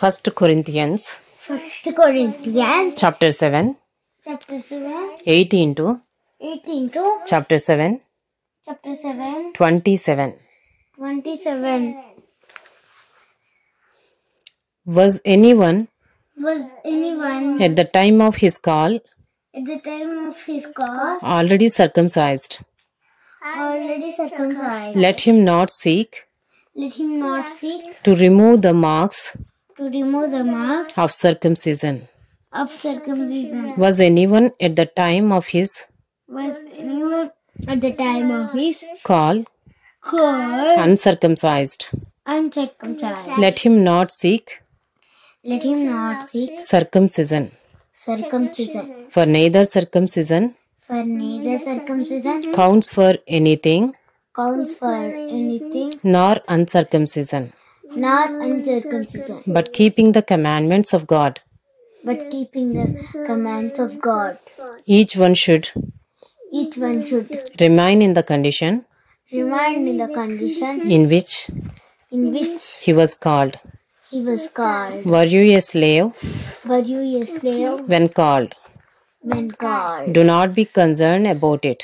1 Corinthians chapter 7 18 to chapter 7 27. Was anyone at the time of his call already circumcised? Let him not seek to remove the marks of circumcision. Was anyone at the time of his call uncircumcised? Let him not seek circumcision. For neither circumcision counts for anything, nor uncircumcision, but keeping the commandments of God. Each one should remain in the condition in which he was called. Were you a slave when called? Do not be concerned about it.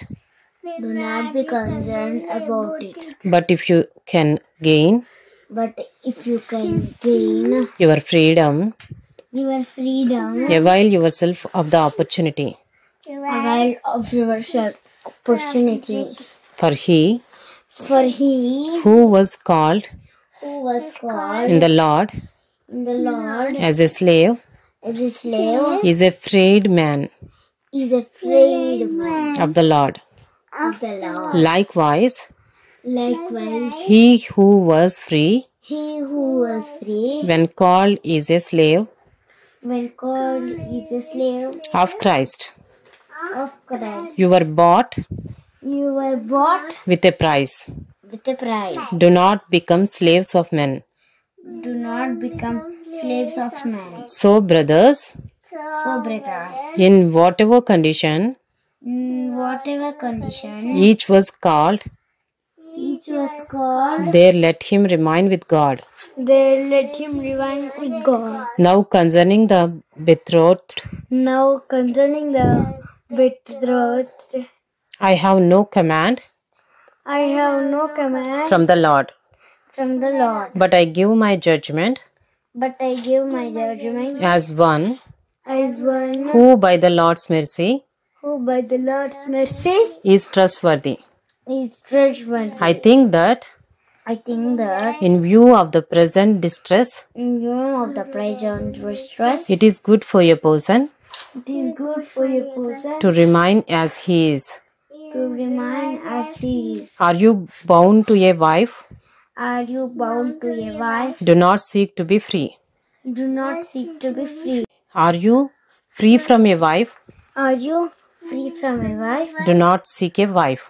But if you can gain your freedom, avail yourself of the opportunity. For he who was called in the Lord as a slave is a freed man of the Lord. Likewise, he who was free when called is a slave of Christ. You were bought with a price. Do not become slaves of men. So, brothers, in whatever condition each was called, there let him remain with God. Now concerning the betrothed, I have no command from the Lord. But I give my judgment as one who by the Lord's mercy is trustworthy. I think that in view of the present distress, it is good for a person to remain as he is. Are you bound to a wife? Do not seek to be free. Are you free from a wife? Do not seek a wife.